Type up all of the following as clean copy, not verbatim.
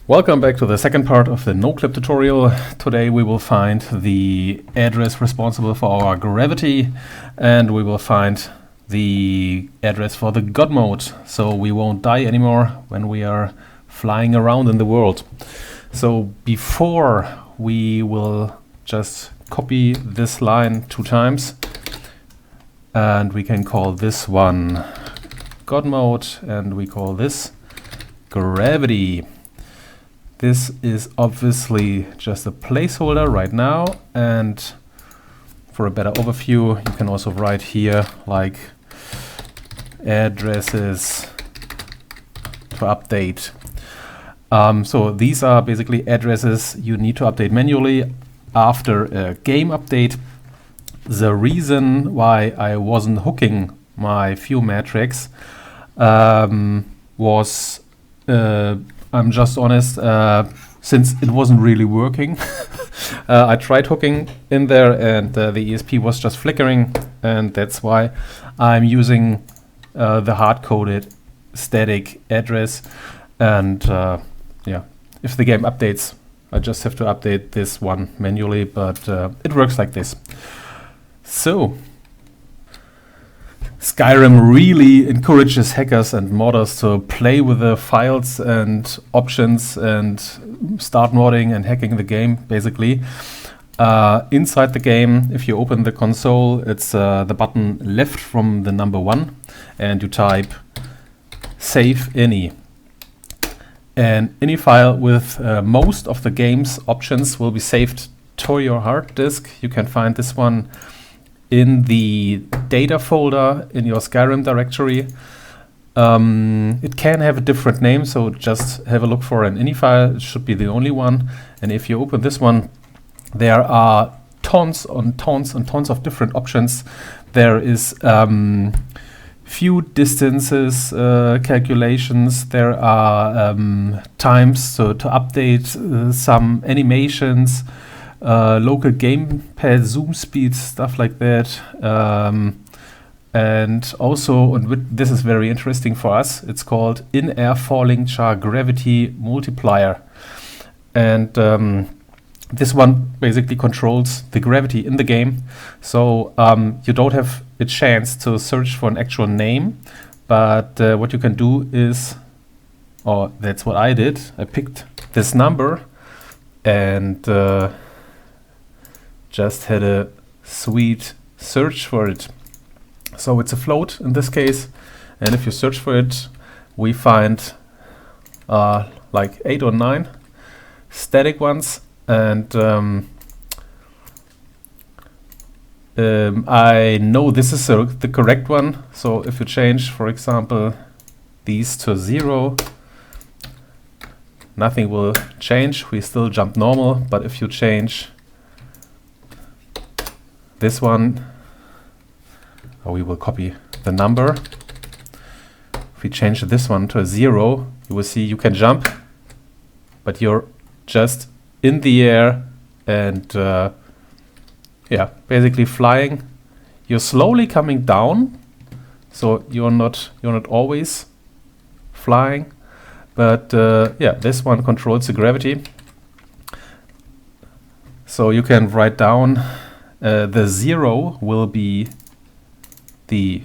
Welcome back to the second part of the NoClip tutorial. Today we will find the address responsible for our gravity, and we will find the address for the God mode, so we won't die anymore when we are flying around in the world. So before, we will just copy this line 2 times, and we can call this one God mode, and we call this gravity. This is obviously just a placeholder right now, and for a better overview, you can also write here like addresses to update. So these are basically addresses you need to update manually after a game update. The reason why I wasn't hooking my view metrics was I'm just honest, since it wasn't really working. I tried hooking in there and the ESP was just flickering, and that's why I'm using the hard-coded static address. And yeah, if the game updates, I just have to update this one manually, but it works like this. So Skyrim really encourages hackers and modders to play with the files and options and start modding and hacking the game, basically. Inside the game, if you open the console, it's the button left from the number 1, and you type save any. And any file with most of the game's options will be saved to your hard disk. You can find this one in the data folder in your Skyrim directory. It can have a different name, so just have a look for an ini file. It should be the only one. And if you open this one, there are tons and tons and tons of different options. There is few distances calculations. There are times to update some animations, local gamepad zoom speed, stuff like that. And also, and this is very interesting for us, it's called in-air falling char gravity multiplier. And this one basically controls the gravity in the game. So you don't have a chance to search for an actual name, but what you can do is, or that's what I did, I picked this number and just had a sweet search for it. So it's a float in this case, and if you search for it, we find like 8 or 9 static ones, and I know this is the correct one. So if you change, for example, these to 0, nothing will change. We still jump normal, but if you change this one, we will copy the number. If we change this one to a 0, you will see you can jump, but you're just in the air and yeah, basically flying. You're slowly coming down, so you're not always flying, but yeah, this one controls the gravity. So you can write down the 0 will be the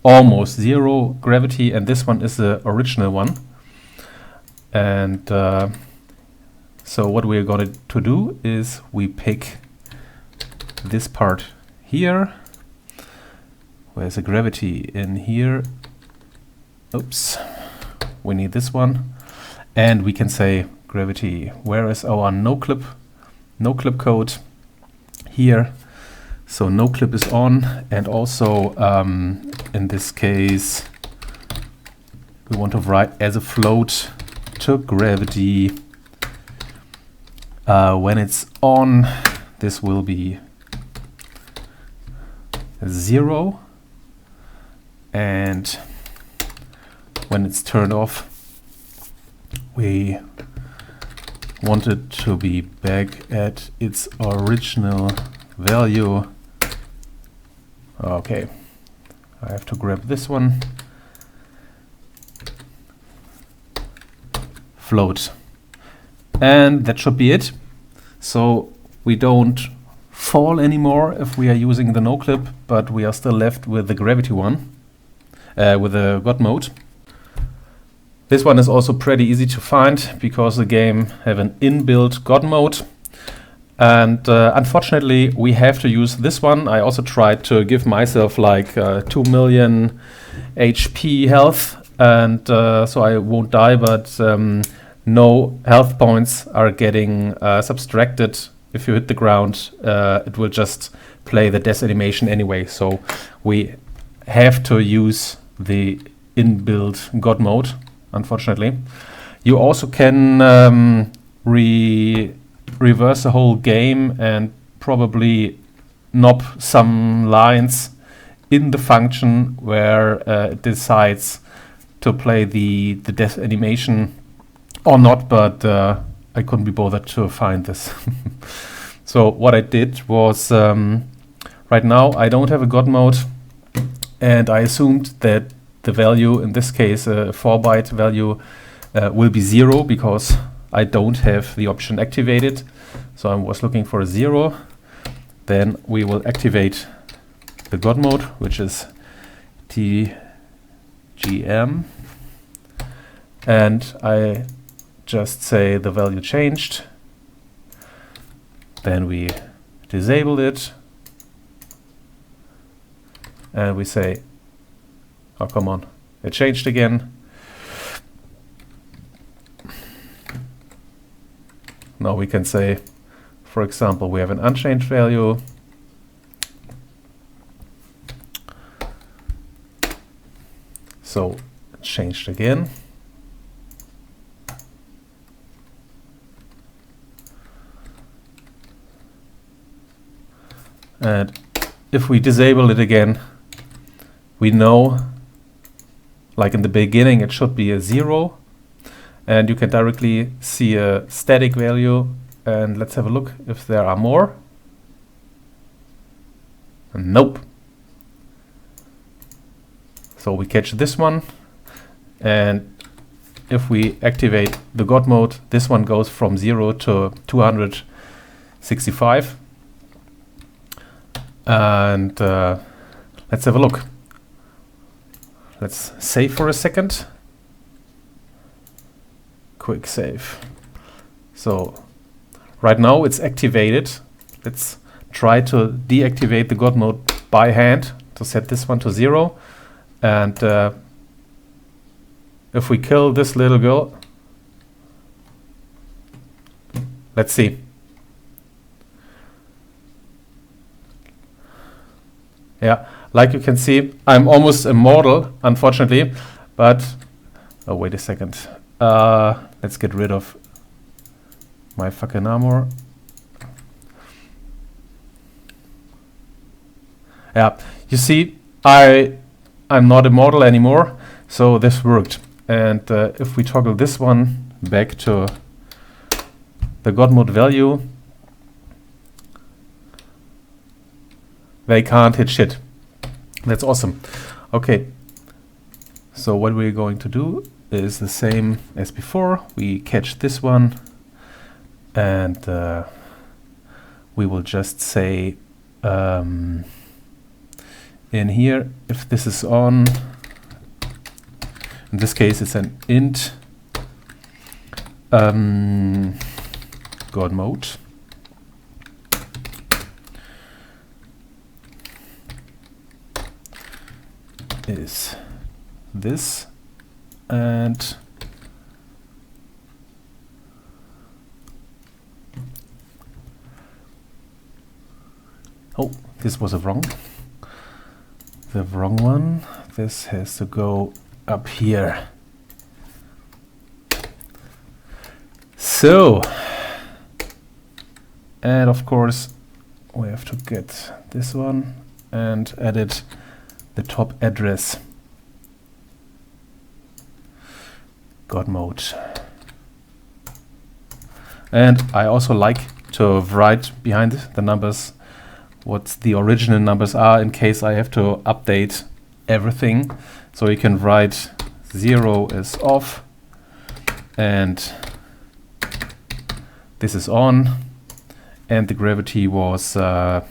almost 0 gravity, and this one is the original one. And so what we're going to do is we pick this part here. Where's the gravity? In here. Oops. We need this one. And we can say gravity. Where is our NoClip code? Here. So NoClip is on, and also in this case we want to write as a float to gravity. When it's on, this will be 0, and when it's turned off, we want it to be back at its original value. Okay, I have to grab this one. Float. And that should be it. So we don't fall anymore if we are using the NoClip, but we are still left with the gravity one, with the God mode. This one is also pretty easy to find because the game have an inbuilt God mode. And unfortunately, we have to use this one. I also tried to give myself like 2 million HP health, and so I won't die, but no health points are getting subtracted. If you hit the ground, it will just play the death animation anyway. So we have to use the inbuilt God mode, unfortunately. You also can reverse the whole game and probably knob some lines in the function where it decides to play the death animation or not, but I couldn't be bothered to find this. So what I did was, right now I don't have a God mode, and I assumed that the value, in this case a 4-byte value, will be 0 because I don't have the option activated. So I was looking for a 0. Then we will activate the God mode, which is TGM, and I just say the value changed. Then we disable it, and we say, oh come on, it changed again. Now we can say, for example, we have an unchanged value. So it changed again. And if we disable it again, we know, like in the beginning, it should be a 0. And you can directly see a static value. And let's have a look if there are more. Nope. So we catch this one. And if we activate the God mode, this one goes from 0 to 265. And let's have a look. Let's save for a second. Quick save. So right now it's activated. Let's try to deactivate the God mode by hand to set this one to 0. And if we kill this little girl, let's see. Yeah, like you can see, I'm almost immortal, unfortunately, but oh, wait a second. Let's get rid of my fucking armor. Yeah, you see, I'm not immortal anymore, so this worked. And if we toggle this one back to the God mode value, they can't hit shit. That's awesome. Okay, so what we're going to do is the same as before. We catch this one, and we will just say in here, if this is on, in this case it's an int God mode. Is this, and oh, this was the wrong one. This has to go up here. So, and of course we have to get this one and edit the top address. God mode. And I also like to write behind the numbers what the original numbers are in case I have to update everything. So you can write 0 is off and this is on, and the gravity was 0.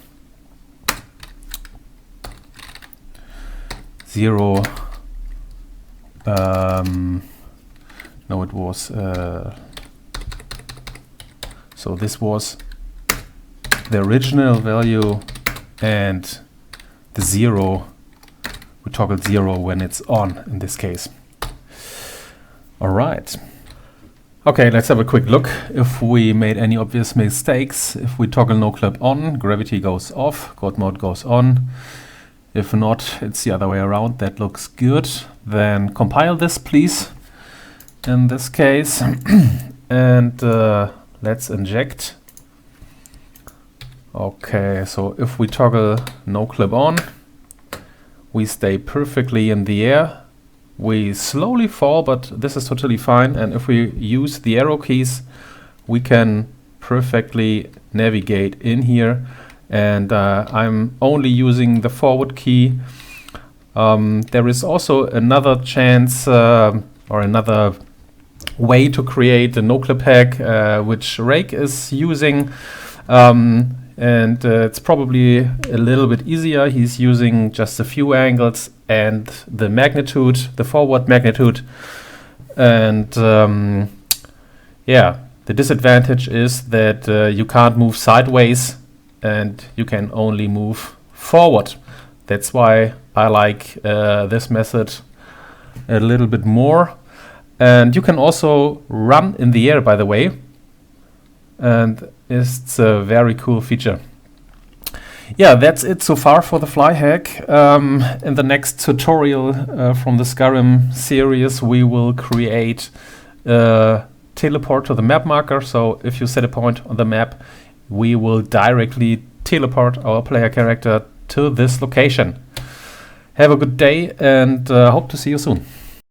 No, it was so this was the original value, and the 0, we toggle 0 when it's on in this case. All right. Okay, let's have a quick look if we made any obvious mistakes. If we toggle NoClip on, gravity goes off, God mode goes on. If not, it's the other way around. That looks good. Then compile this, please, in this case. And let's inject. Okay, so if we toggle NoClip on, we stay perfectly in the air. We slowly fall, but this is totally fine. And if we use the arrow keys, we can perfectly navigate in here. And I'm only using the forward key. There is also another chance or another way to create a NoClip hack, which Rake is using. And it's probably a little bit easier. He's using just a few angles and the magnitude, the forward magnitude. And yeah, the disadvantage is that you can't move sideways and you can only move forward. That's why I like this method a little bit more. And you can also run in the air, by the way. And it's a very cool feature. Yeah, that's it so far for the fly hack. In the next tutorial from the Skyrim series, we will create a teleport to the map marker. So if you set a point on the map, we will directly teleport our player character to this location. Have a good day, and hope to see you soon.